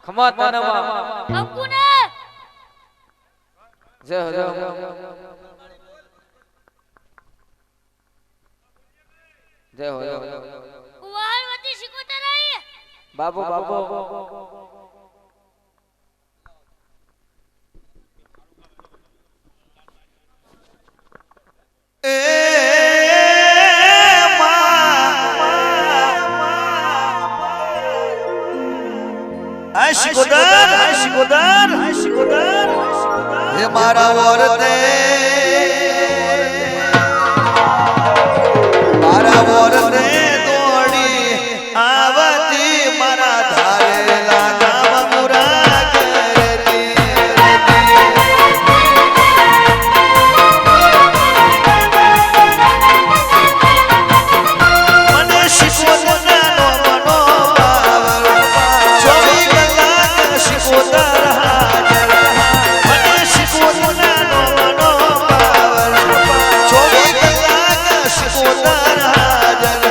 ખમા તનવા અંકુને જય જય જય હો કુવારવતી શિકોતરાઈ બાબુ બાબુ હે મારા વરતે દોડી આવતી મારા ધારેલા ગામ મુરા કરતી મને શિકોતરનો મનો પાવર 24 કલાક શિકોતર હાજર મને શિકોતરનો મનો પાવર 24 કલાક શિકોતર હાજર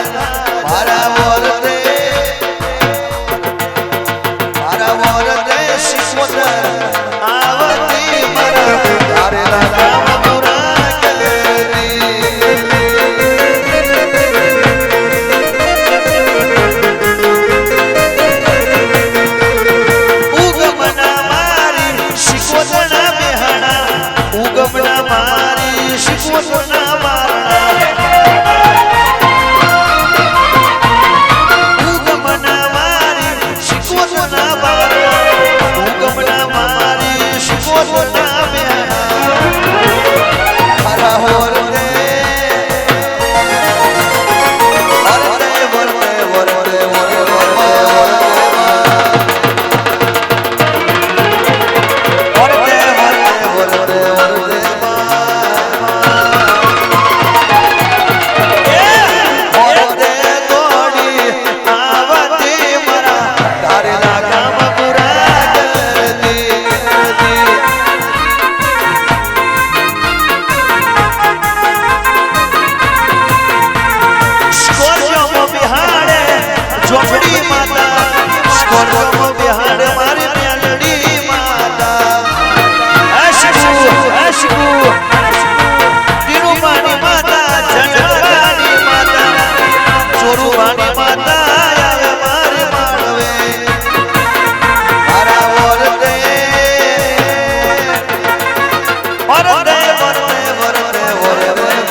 મારા વરતે શિકોતર આવતી મારા ધારેલા ગામ મુરા કરતી ઉગમના મારી શિકોતરના બેહણા ઉગમના મારી શિકોતરના બારણા ઉગમના મારી શિકોતરના બારણા ઉગમના મારી શિકોતરના બેહણા મારા હોરતે ચોપડી માતા સ્કોર્પિયો બિહાર મારી મેલડી માતા અશકુ તિરુમાની માતા જનકાની માતા ચોરુમાની માતા આવે મારે માળવે મારા વરતે વરતે વરતે વરતે વરતે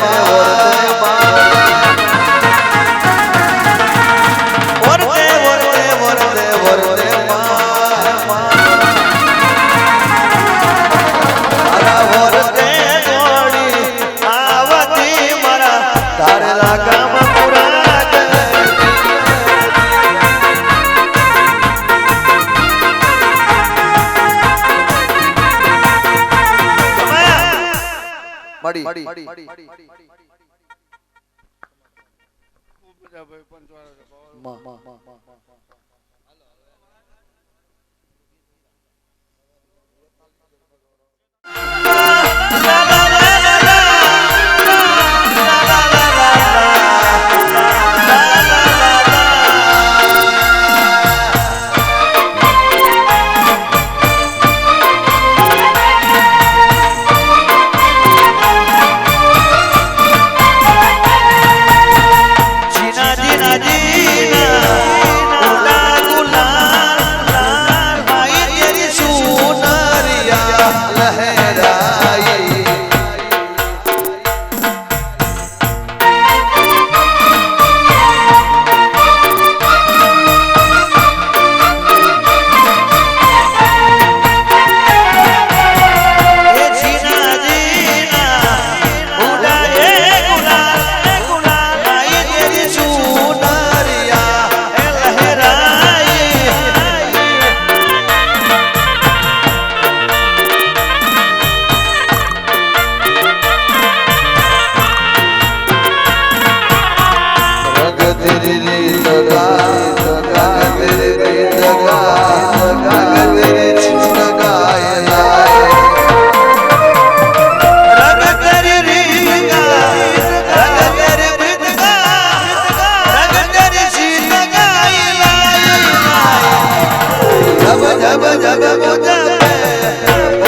जब जब मुझे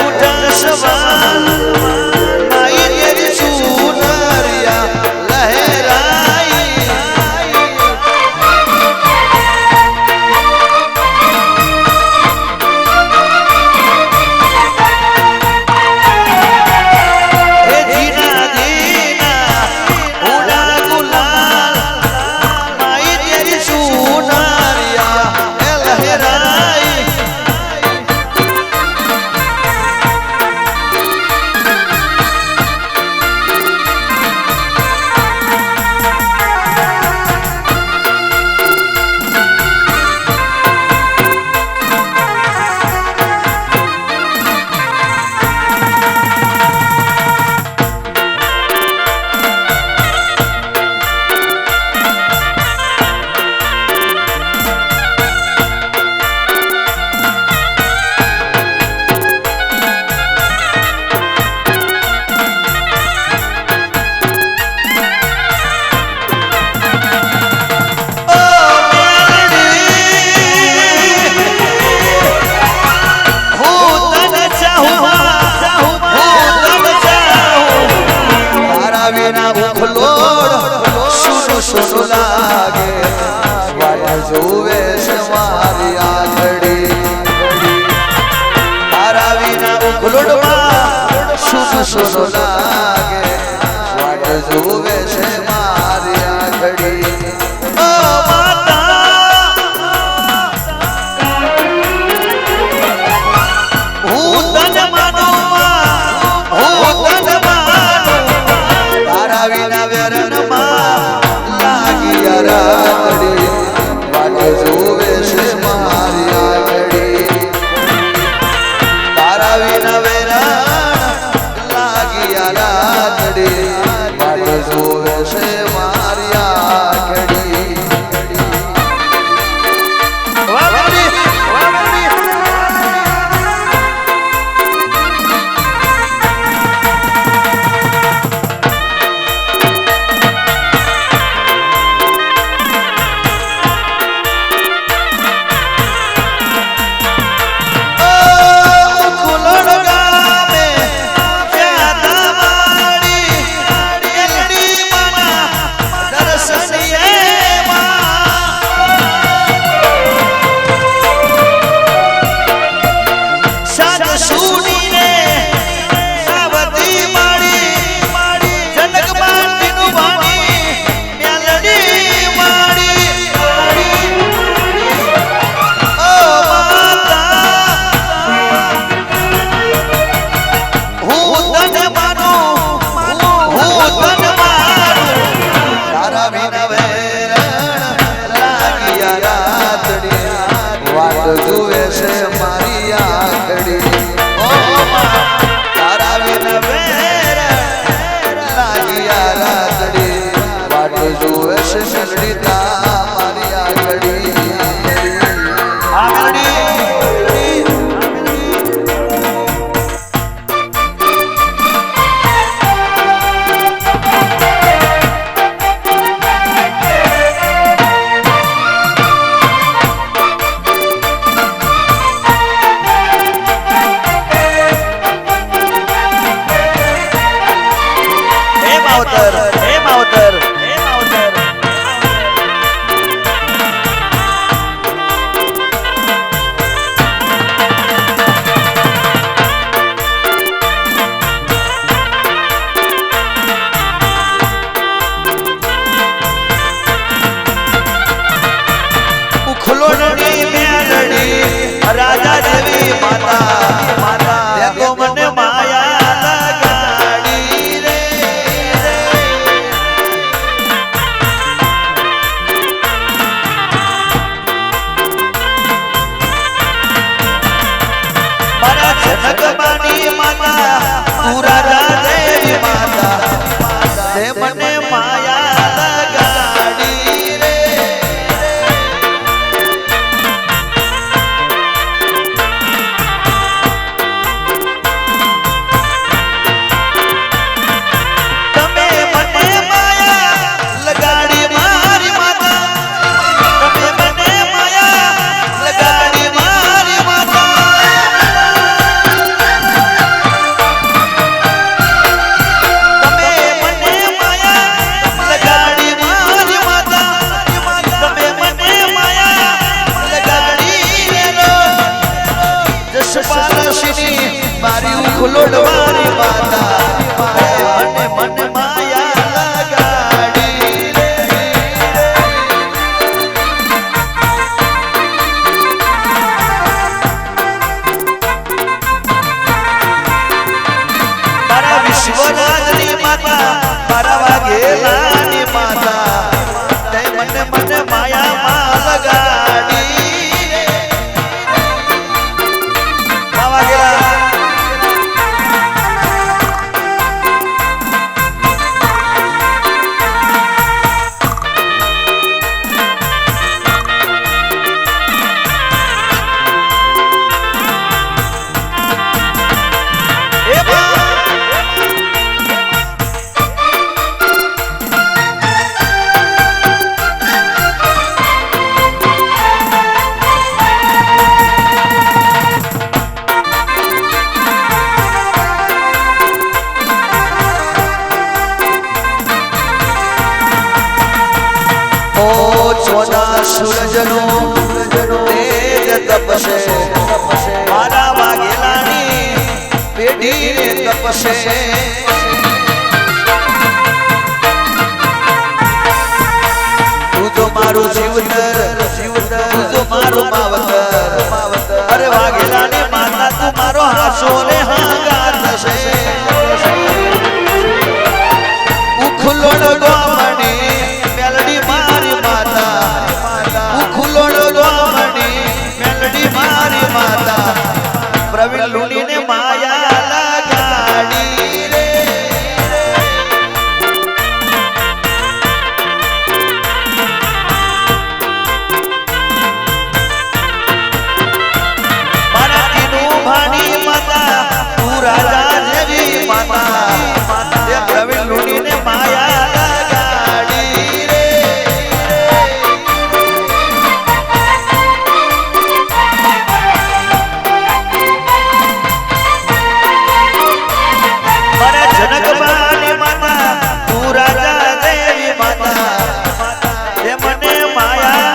उठा सवाल आई तेरी सुनरिया लहराई हे जीना जीना उड़ा गुलाल आई तेरी सुनरिया लहराई सुन लागे वाट जोवे से मारी आखड़ी तारा विना उखलुड़मा सुन लागे वाट जोवे से मारी आखड़ी ओ माता हूँ तन मानो हूँ तन मानो तारा विना व्यरन रातड़ी वाट जोवे से मारी आगड़ी तारा विना वेराण लागिया रातड़ी वाट जोवे से मारी आगड़ी जुए से मारी आखड़ी ओ तारा बिन बेर लागिया रातड़ी वाट जुए से मिलड़ी ता मारी आखड़ी आखड़ी राजा देवी माता माता देखो मने माया लगाड़ी रे मारा जनक बानी माता तू राजा देवी माता दे मने माया लगाड़ी रे ઉખલોડવાની માતા મને મને માયા લગાડી રે મારા વિશ્વરાજની માતા મારા વાઘેલાની માતા તે મને મને માયામાં લગાડી રે વાઘેલા સૂરજનો તેજ તપસે મારા વાઘેલાની પેઢીને તપસે તું તો મારું જીવતર તું તો મારું માવતર અરે વાઘેલાની માતા તું મારો હાસો ને હાગાર થશે ઉખલોડ ગોમણી મેલડી મારી માતા ઉખલોડ ગોમણી મેલડી મારી માતા પ્રવીણ લુણીને માયા લગાડી રે મારા તીનું ભાની માતા તું રાજા જેવી માતા તે પ્રવીણ લુણીને માયા લગાડી રે મારા જનકબાની માતા તું રાજા દેવી માતા તે મને માયા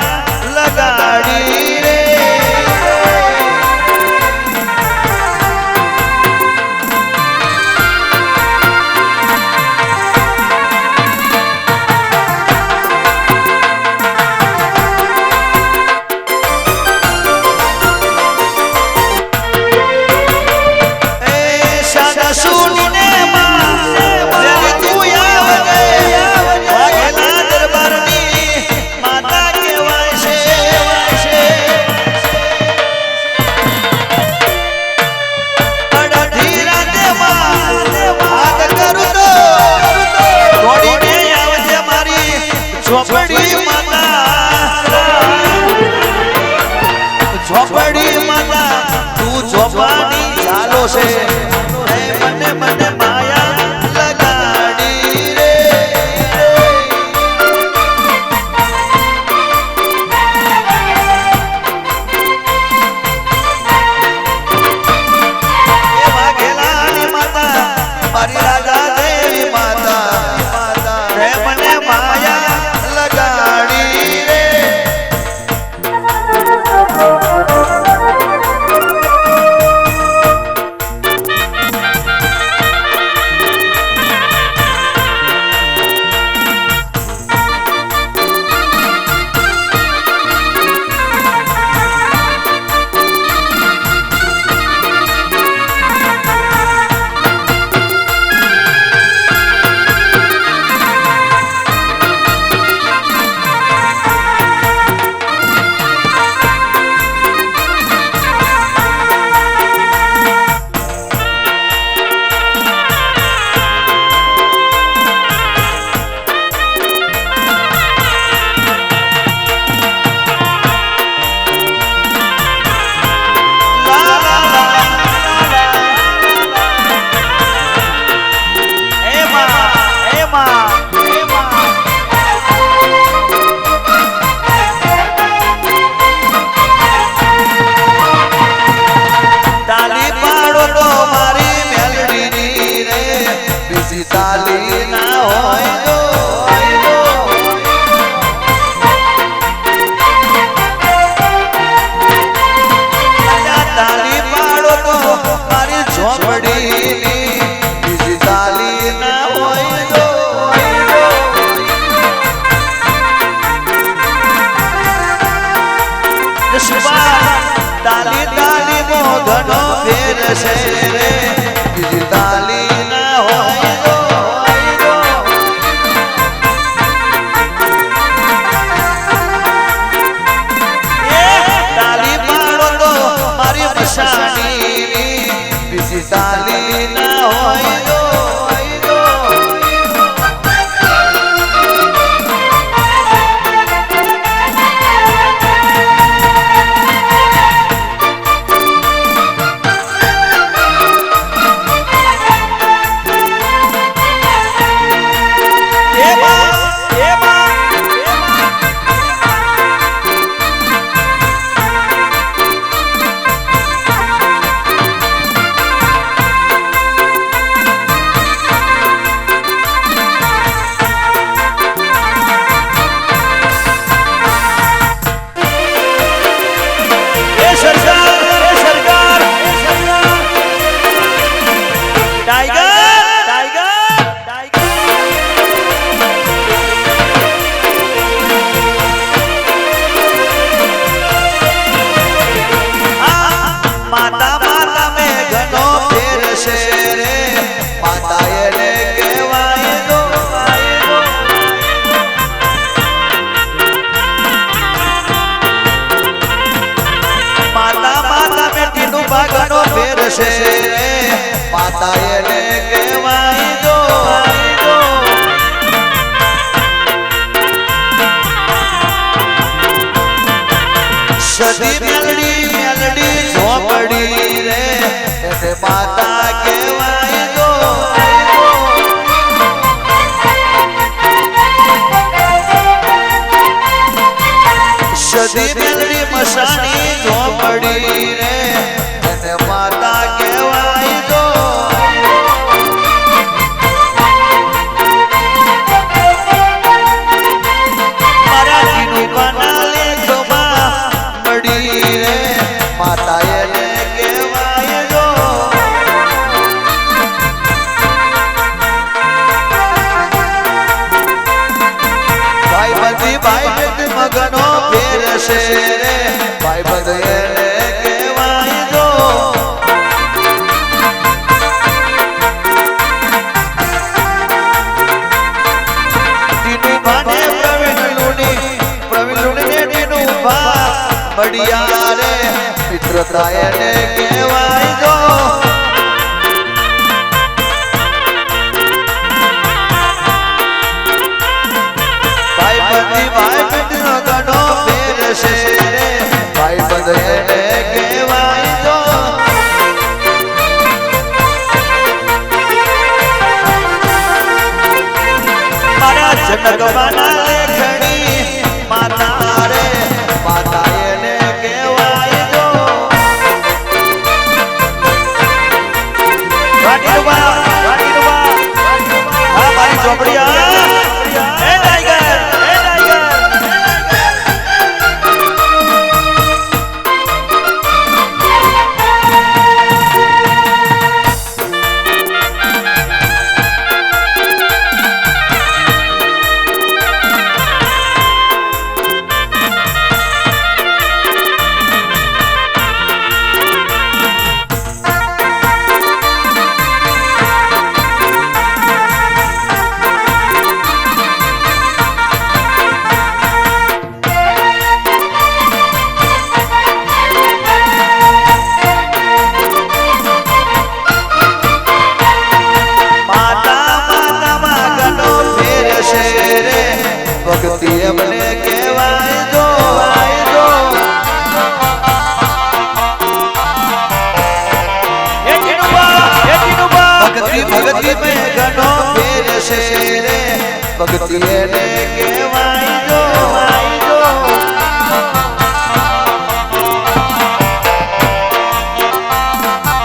લગાડી રે ઝોપડી માતા તું ઝોપવાની ચાલો છે મને મને માયા લગાડી રે એ વાઘેલાની માતા મારી રાજા દેવી માતા રે મને માયા લગાડી રે તાલી તાલી મો ઘણો ફેર છે રે બીજી તાલી ના હોય તો તાલી પાડો તો મારી મસાણી બીજી તાલી ના હોય તો માતા એને કહેવાય જો સદી મેલડી મેલડી ઝોપડી રે એને માતા કહેવાય જો સદી મેલડી મસાણી ઝોપડી રે એને માતા કહેવાય જો મરાઠીનું બના લેખમાં મળી રે માતા એને કહેવાય જો ભાઈ બધી મગનો ફેર છે રે ભાઈ બધી એને કહેવાય જો બડિયા રે મિત્રતા એને કહેવાય જો ભાઈ બંધ ઘણો ફેર છે રે ભાઈ બંધ એને કહેવાય જો મારા જનકવાના લેખણી માતા રે માતા એને કહેવાય જો હા મારી ચોપડિયા એ ટાઈગર ભક્તિ એમને કહેવાય જો ભક્તિ મેં ઘણો ફેર છે રે ભક્તિ એને કહેવાય જો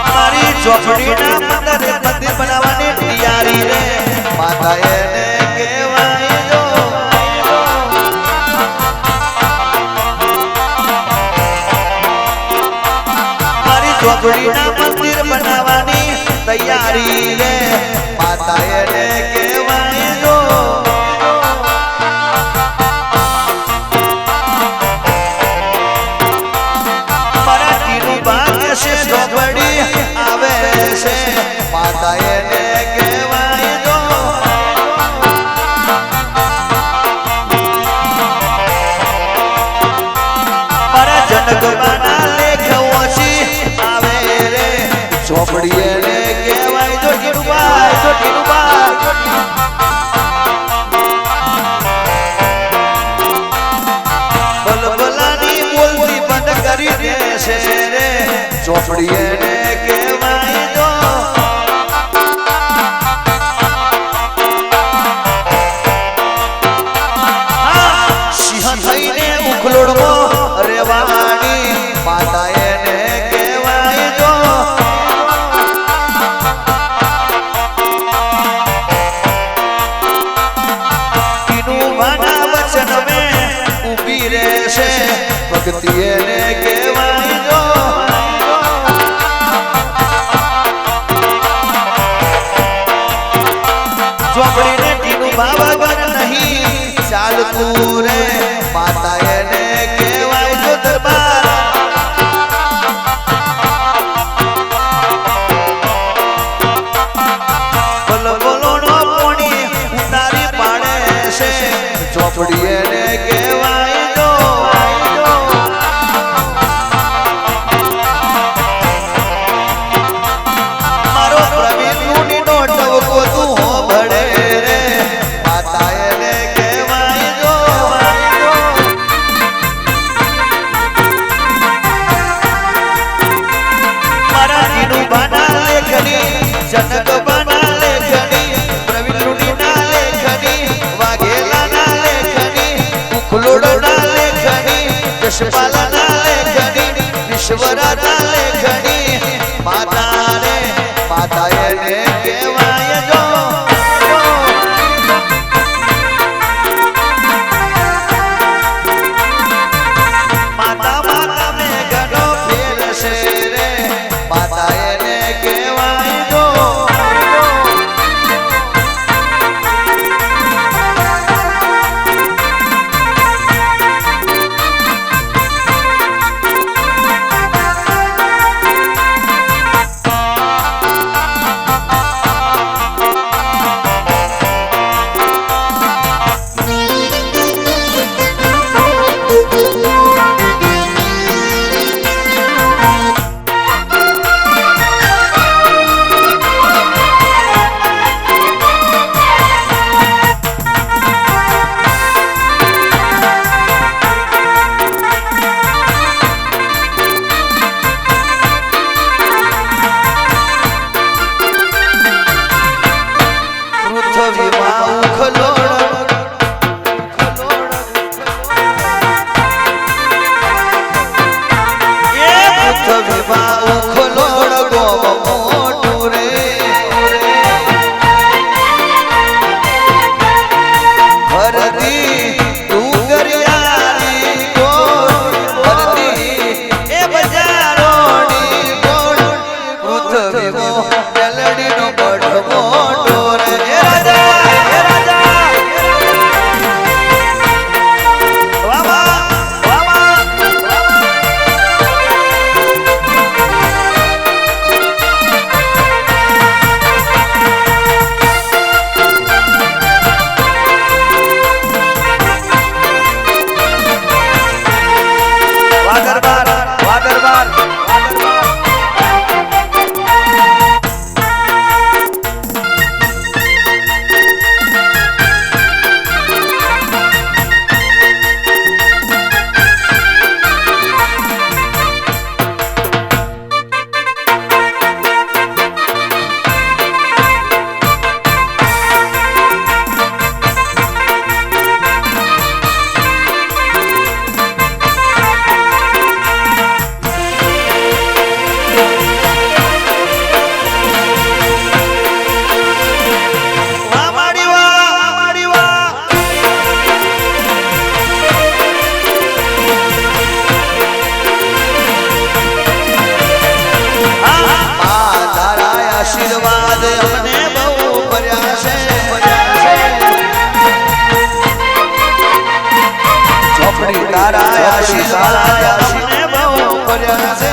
મારી ચોપડીના મંદિર બનાવવાની તૈયારી રે માતા એને કહેવાય જો ચોપડીના મંદિર બનાવવાની તૈયારી રે માતા એને કહેવાય જો ચોપડી એને કહેવાય જો સિંહ થઈને ઉખલોડમાં રેવાણી માતા એને કહેવાય જો તીનું માના વચન મેં ઊભી રહેશે ભક્તિ એને કહેવાય જો ચોપડીને ટીનું ભાવગર નહીં ચાલતું રે માતા એને કહેવાય જો દરબાર બોલો બોલો નો પોણી ઉતારી પાડે છે ચોપડી એને કહેવાય જો મારો પ્રવીણ નું નો ટવકો તું હો ભળે રે માતા એને કહેવાય જો મારા દીનું બાના લેખની જનક બાના લેખની પ્રવીણ નું ના લેખની વાઘેલા ના લેખની ઉખલોડ ના લેખની જશપાલ ના લેખની વિશ્વરા ના લેખની માતા રે માતા એને કહેવાય જો માતા માતા મેં ઘણો ફેર છે રે માતા એને કહેવાય જો પૃથ્વીમાં ઉખલોડ એ પૃથ્વીમાં ઉખલોડ ગોમ મોટું રે ભરતી ડુંગરિયાની ગોળ ભરતી એ બજારોની ગોળ પૃથ્વીમાં મેલડીનો બઢ મોટો રે એ રાજા વાવા વાવા વાદરબાર વાદરબાર આશીર્વાદ અમને બહુ ભર્યા છે ચોપડી તારા આશીર્વાદ અમને બહુ ભર્યા છે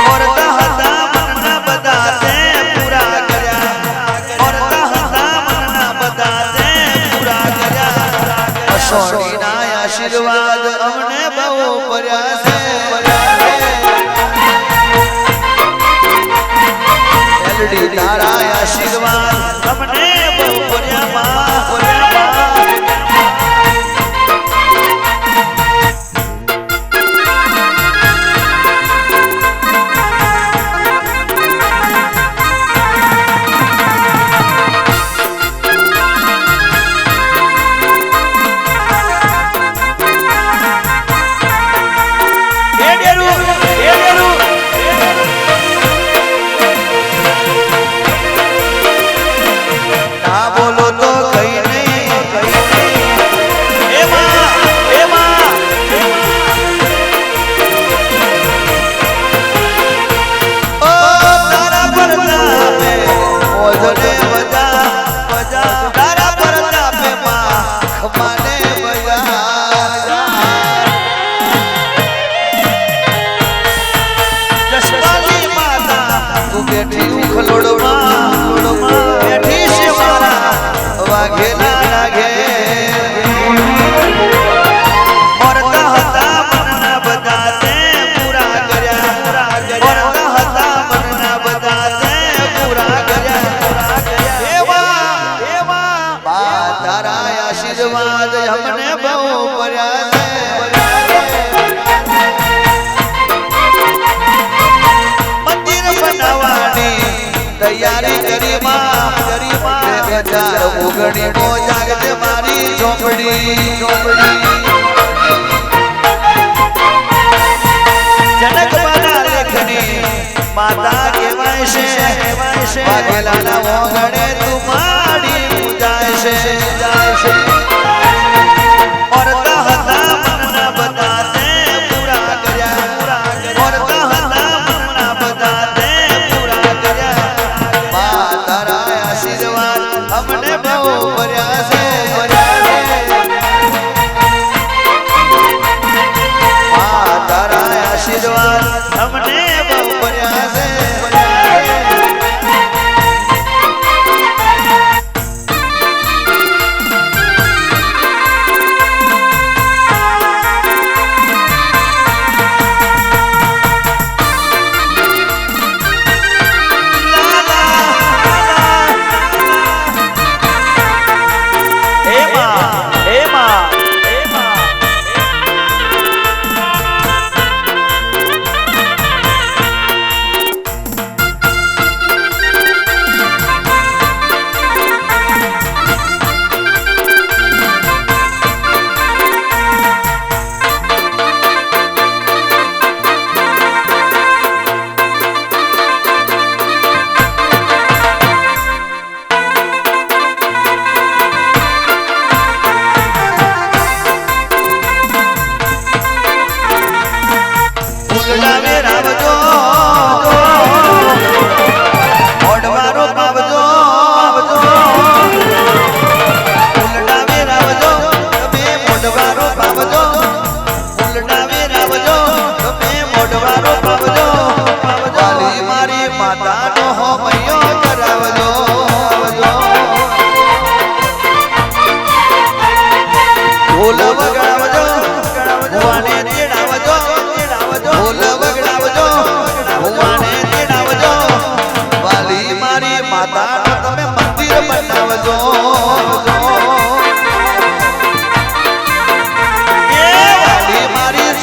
ઓરતા હતા મનના બધા તે પૂરા કર્યા ઓરતા હતા મનના બધા તે પૂરા કર્યા અસોણીના આશીર્વાદ અમને બહુ ભર્યા છે તારા આશીર્વાદ અમને બહુ ભર્યા 2019 જાગજે મારી ઝોપડી જનકવાના લેખની માતા કહેવાય છે વાઘેલાના ઓગણે તું માડી પૂજાય છે ઓરતા હતા મનના બધા તે પૂરા કર્યા ઓરતા હતા મનના બધા તે પૂરા કર્યા મા તારા આશીર્વાદ અમને બહુ ભર્યા છે મા તારા આશીર્વાદ અમને બહુ ભર્યા છે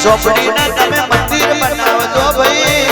ઝોપડીના તમે મંદિર બનાવજો ભાઈ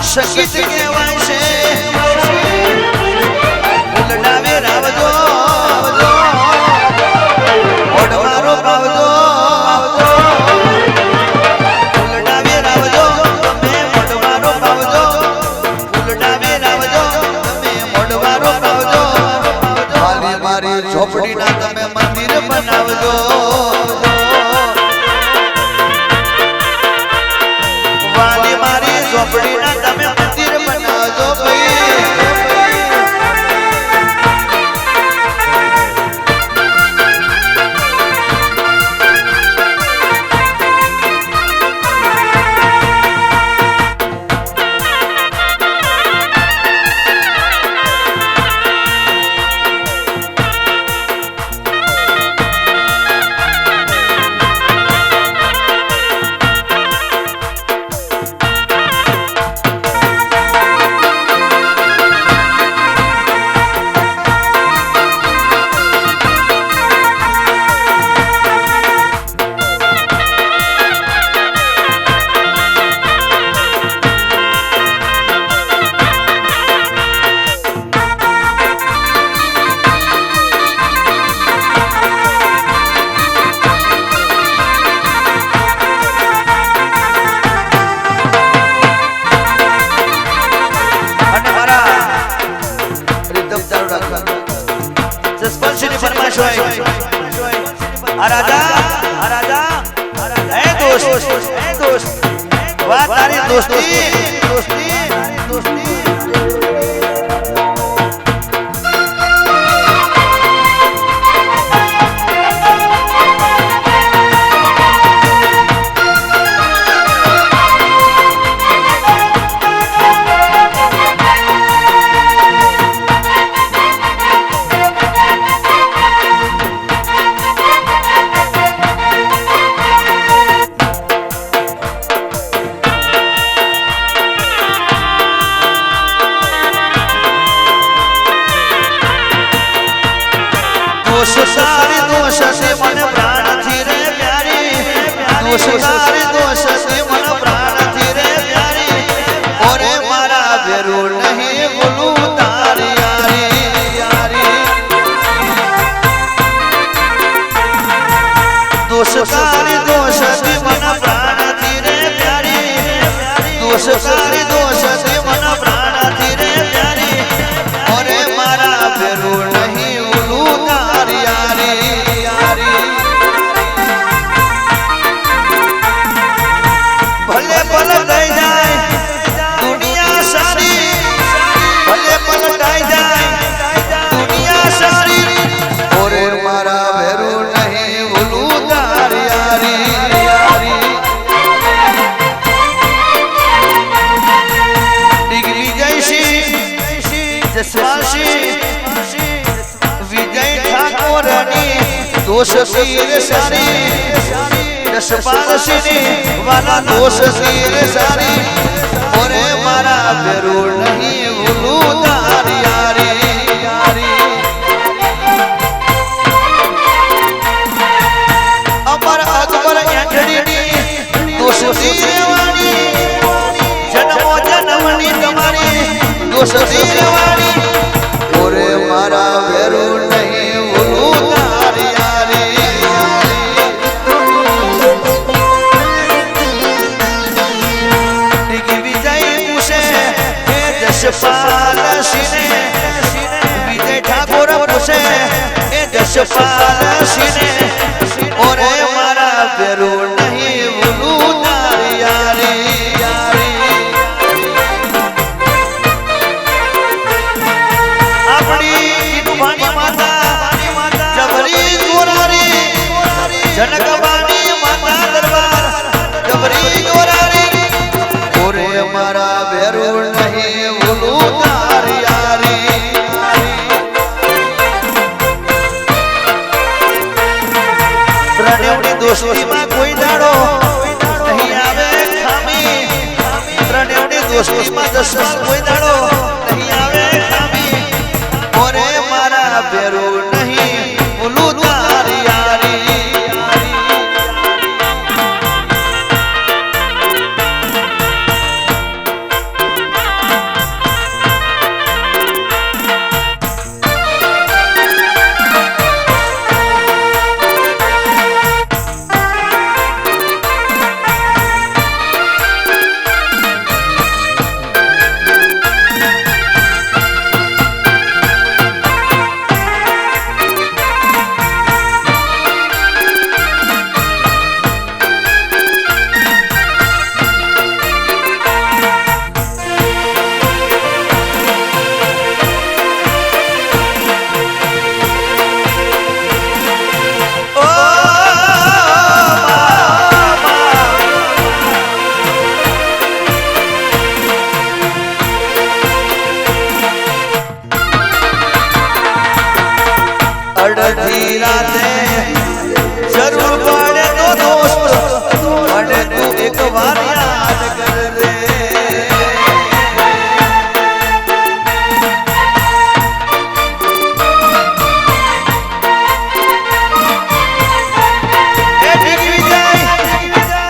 શકિત કહેવાય છે ઉલડાવે રાવજો ઓડવારો પાવજો ઉલડાવે રાવજો તમે ઓડવારો પાવજો ઉલડાવે રાવજો તમે ઓડવારો પાવજો મારી મારી ઝોપડીના તમે મંદિર બનાવજો વાલી મારી ઝોપડીના તમે મંદિર બનાવજો ભાઈ વાહ તારી દોસ્તી સારી દોષથી મને પ્રાણથી રે પ્યારી સારી દોષથી મને પ્રાણથી રે પ્યારી ઓરે મારા ભેરું નહીં બોલું તારી યારી સારી દોષથી મને પ્રાણથી રે પ્યારી સારી દોષથી મને પ્રાણથી રે પ્યારી ઓરે મારા ભેરું નહીં બોલું તારી ભલે પલટાઈ જાય દુનિયા સારી ભલે પલટાઈ જાય દુનિયા સારી ઓરે મારા ભેરું નહીં ભૂલું તારી યારી ડિગ્રી જયસી જસવાસી વિજય ઠાકોરની દોષ સીર સારી જસપાલસિંહ વાલા દોષ સીર સારી ઓરે મારા ભેરું નહીં ભૂલું તારી યારી અમર અકબર એંઠડીની દોષ સીર વાણી જન્મો જન્મની તમારી દોષ સીર વાણી ઓરે મારા ભેરું નહીં ભૂલું તારી જસપાલસિંહ વિજય ઠાકોર પૂછે એ જસપાલસિંહ ઓરે મારા ભેરું નહીં ભૂલું તારી યારી આપણી ભાની માતા જબરી ગોરારી જનકબાની માતા દરબાર જબરી ગોરારી ઓરે મારા ભેરું નહીં ભૂલું તારી યારી ત્રણેવની દોસ્તીમાં કોઈ દાડો નહીં આવે ખામી ત્રણેવની દોસ્તીમાં દસમાં કોઈ દાડો નહીં આવે ખામી ઓરે મારા ભેરું નહીં ભૂલું તારી યારી અડધી રાતે જરૂર પડે તો દોસ્ત અને તું એક વાર યાદ કરજે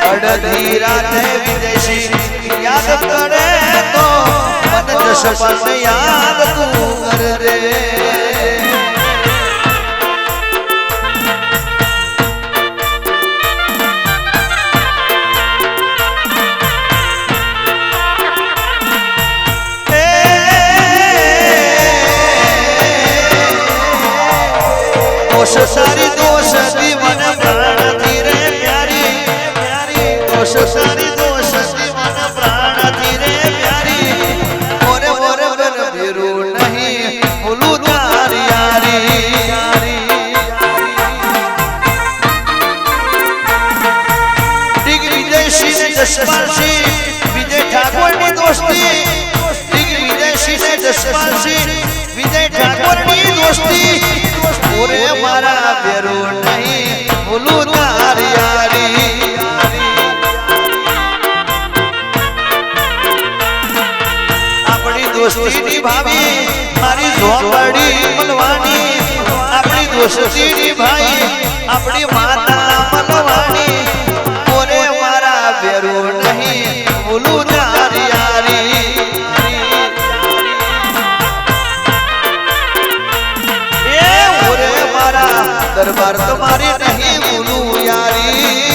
અડધી રાતે વિદેશી યાદ કરે તો મને જસપાલ યાદ તું કરજે સારી દોષ દી મને પ્રાણથી રે પ્યારી દોષ સારી જસપાલસિંહ વિજય ઠાકોરની દોસ્તી દિગ્વિજયસિંહ ને જસપાલસિંહ વિજય ઠાકોરની દોસ્તી ઓરે મારા બેરો નહીં ભૂલું તારી યારી આપણી દોસ્તી નિભાવી મારી ઝોપડી મલવાની આપણી દોસ્તી નિભાઈ આપણી માતા મલવાની ઓરે મારા બેરો નહીં ભૂલું તારી યારી એ ઓરે મારા દરબાર તમારી નહીં ભૂલું યારી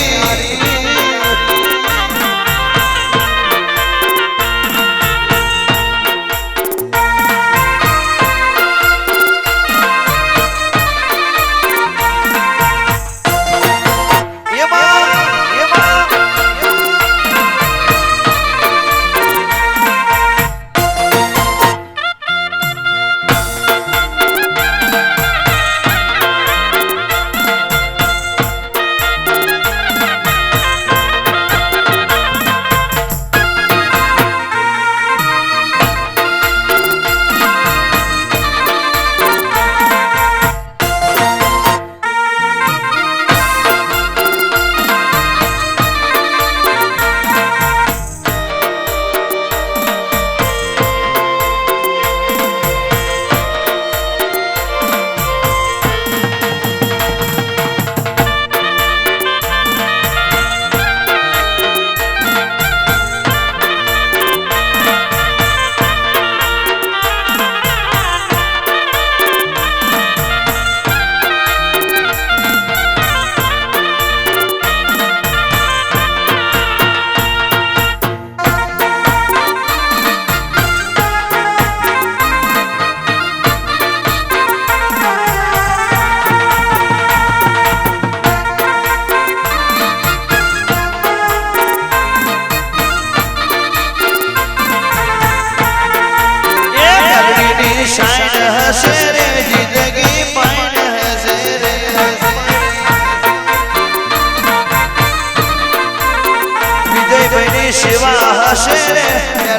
સેવા હશે રે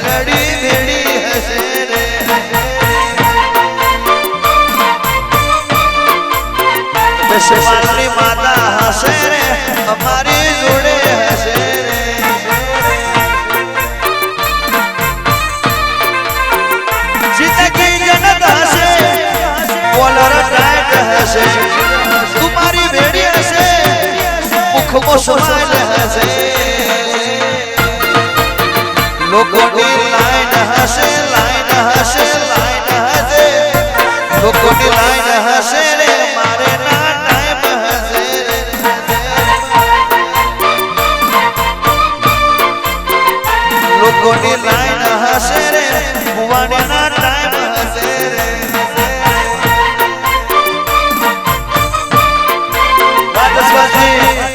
મેલડી ભેડી હશે રે દશમાની માતા હશે રે અમારી જોડે હશે રે જિંદગી જનત હશે કોલર ટાઈટ હશે તમારી ભેડી હશે મુખમાં સ્માઈલ હશે લોકોની લાઈન હશે લાઈન હશે લાઈન હશે લોકોની લાઈન હશે રે મારે ના ટાઈમ હશે રે લોકોની લાઈન હશે રે ભુવાને ના ટાઈમ હશે રે રાજસ્વાજી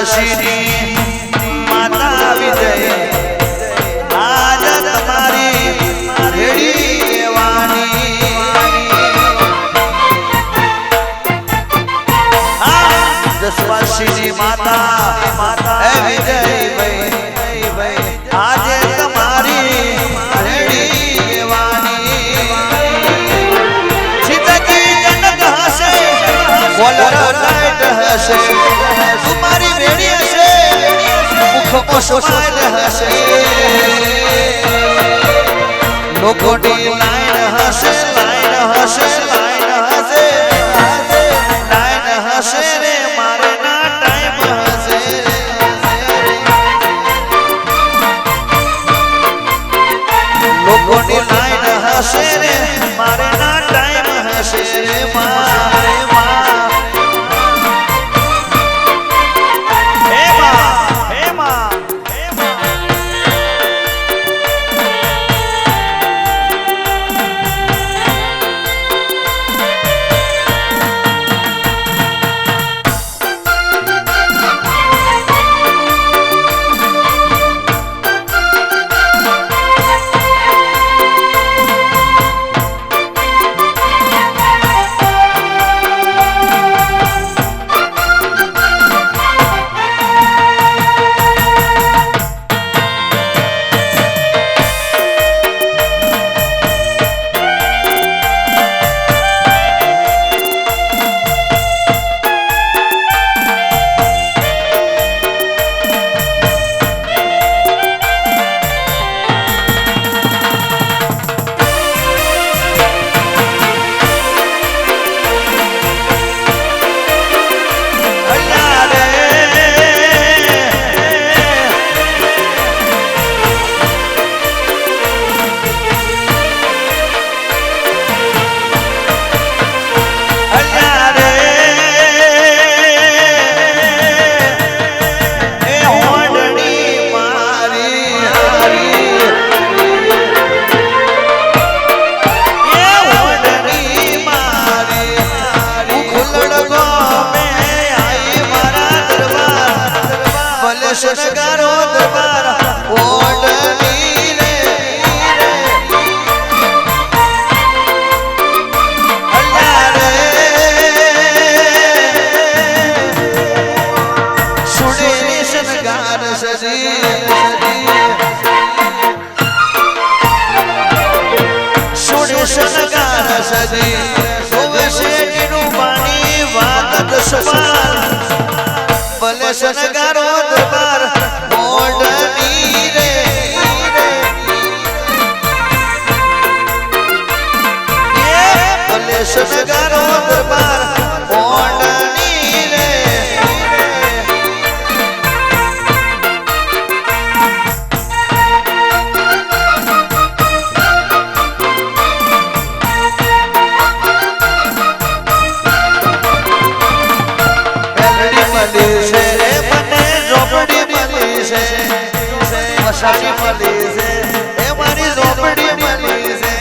જસપાલસિંહની માતા વિજય આજ તમારી રેડી કહેવાની જસપાલસિંહની માતા હે વિજય ભાઈ આજે તમારી રેડી કહેવાની જિંદગી જનત હશે કોલર ટાઈટ હશે તમારી બેડી હશે મુખમાં સ્માઈલ હશે લોકોની લાઈન હશે લાઈન હશે લાઈન હશે લાઈન હશે રે મારા શણગારો દરબાર ઓઢણી રે અલ્લા રે સુડેલી શણગાર સજી સુડે શણગાર સજી શેઠનું પાણી વાત દસમાર ભલે શણગારો દરબાર ઓઢણી રે ભલે શણગારો દરબાર ઓઢણી રે મસાલી મળી છે એ મારી ઝોપડી મળી છે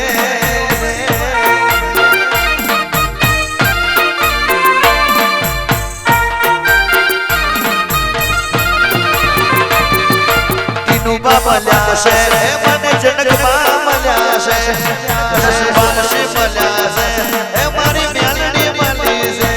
ટીનુબા મળ્યા છે એ મને જનકબા મળ્યા છે જસબાસી મળ્યા છે એ મારી મ્યાલડી મળી છે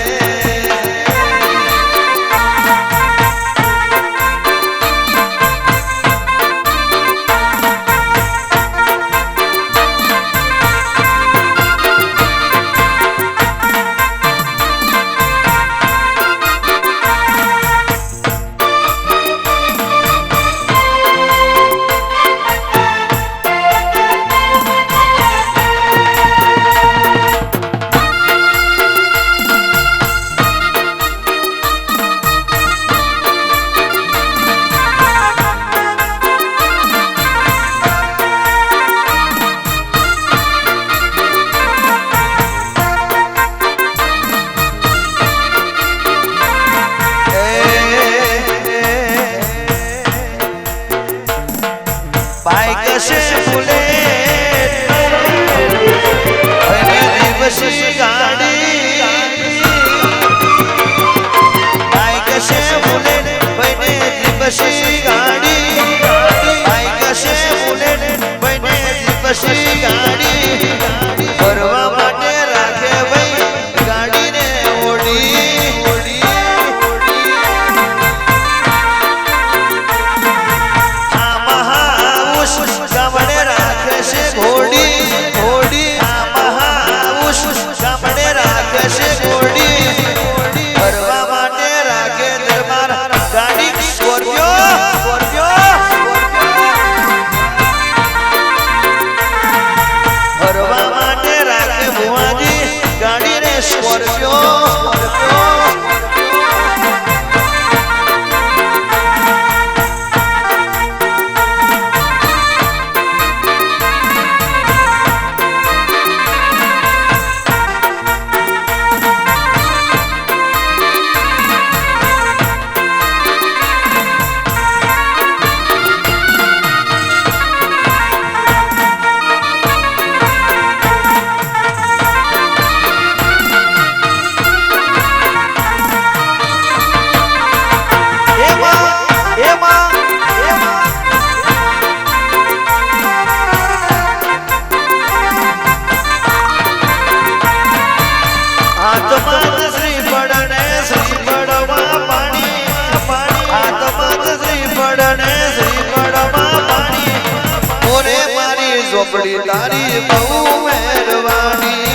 ઝોપડી તારી બહુ મહેરબાની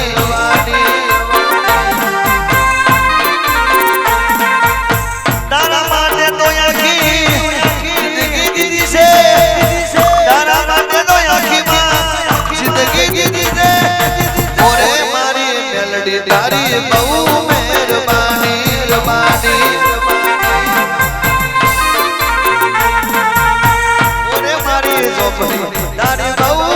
તારા માટે તો આખી જિંદગી દીધી છે તારા માટે તો આખી માં જિંદગી દીધી છે ઓરે મારી મેલડી તારી બહુ મહેરબાની ઓરે મારી ઝોપડી તારી બહુ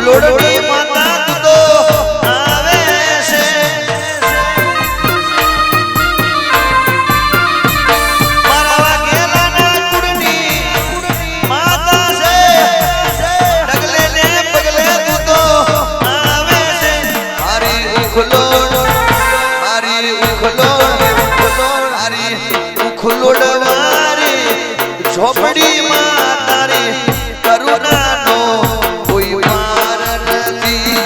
ઉખલોડની માતા તું તો આવે છે મારા વાઘેલાના કુળની માતા છે ડગલે ને પગલે તું તો આવે છે મારી ઉખલોડ ઉખલોડવારી ઝોપડીમાં તારી કરુણાનો કોઈ પાર નથી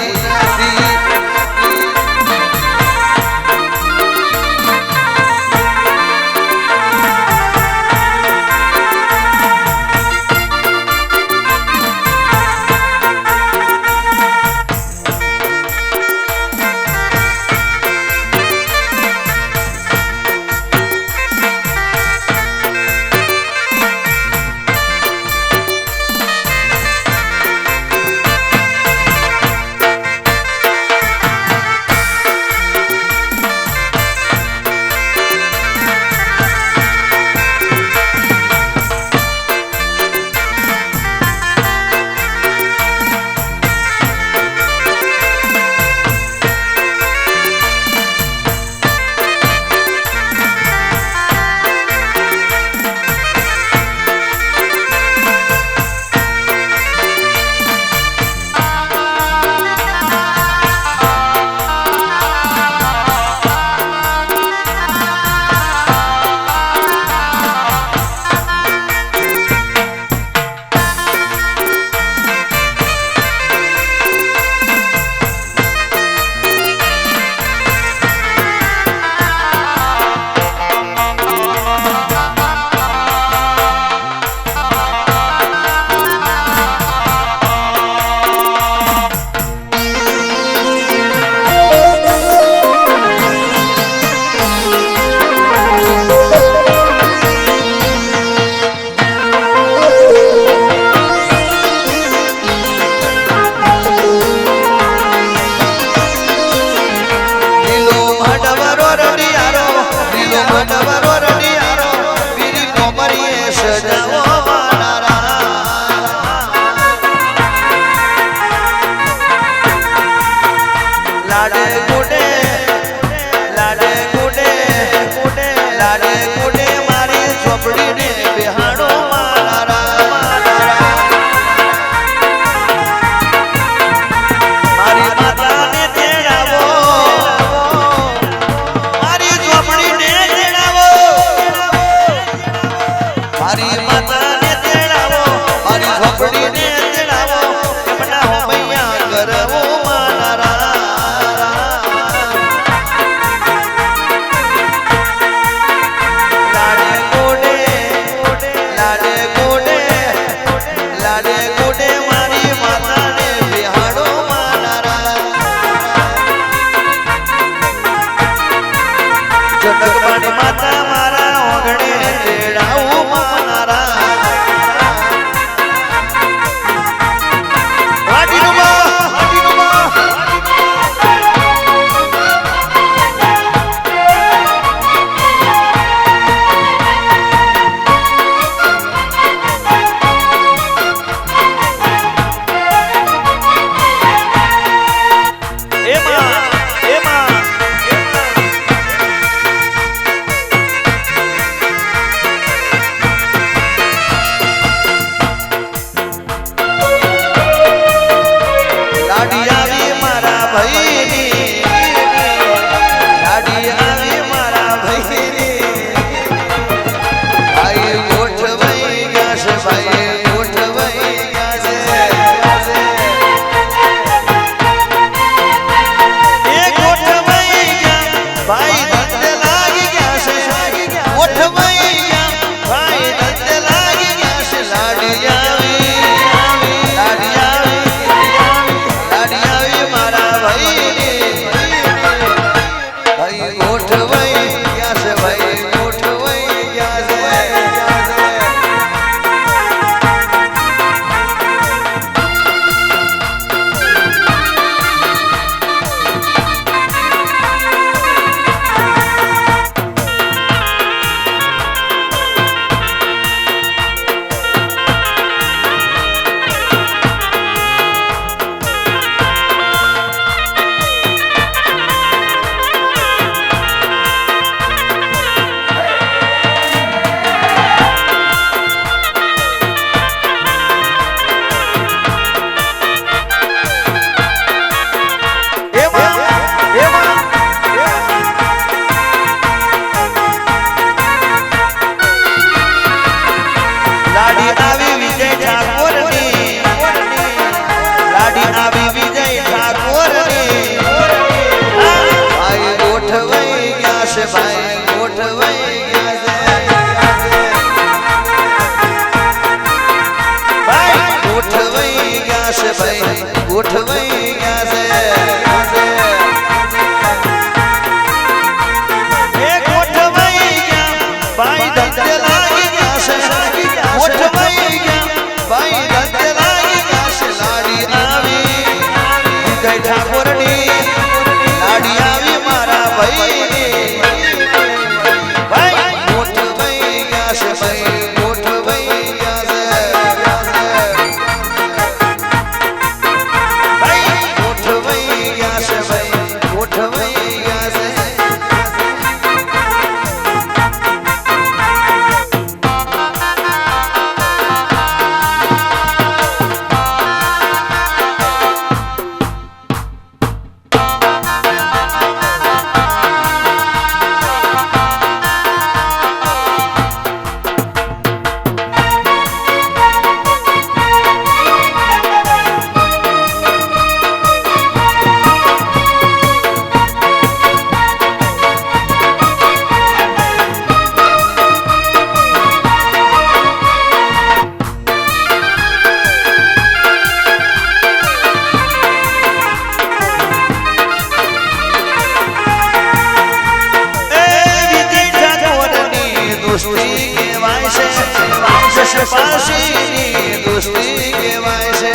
પારસીની દોસ્તી કહેવાય છે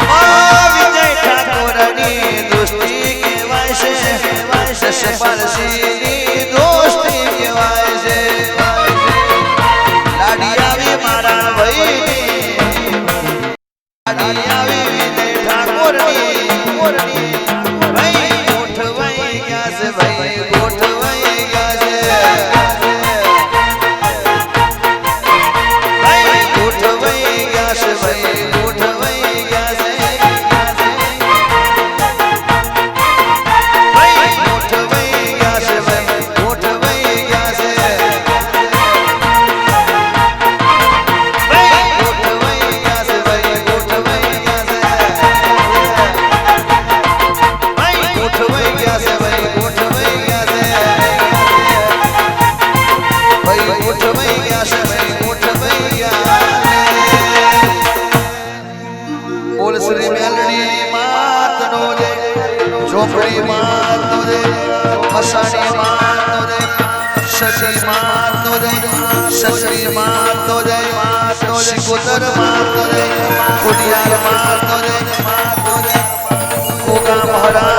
ઓ વિજય ઠાકોરની દોસ્તી કહેવાય છે જસ પારસીની દોસ્તી કહેવાય છે લાડી આવી મારા ભાઈની લાડી આવી વિજય ઠાકોરની ભાઈ ગોઠવાઈ ગયા છે ભાઈ ગોઠવાઈ ગયા છે ભાઈ ગોઠવાઈ ગયા છે ભાઈ ગોઠવાઈ ગયા છે ભાઈ ગોઠવાઈ ગયા છે ભાઈ ગોઠવાઈ ગયા છે ભાઈ ગોઠવાઈ ગયા છે ભાઈ ગોઠવાઈ ગયા છે ભાઈ ગોઠવાઈ ગયા છે ભાઈ ગોઠવાઈ ગયા છે ભાઈ ગોઠવાઈ ગયા છે ભાઈ ગોઠવાઈ ગયા બોલ શ્રી મેલડી માતનો રે ચોપડી માતનો રે મસાણી માતનો રે શશી માતનો રે શશી માતનો રે શિકોતર માતનો રે ખોડિયાર માતનો રે ગોગા મહારાજ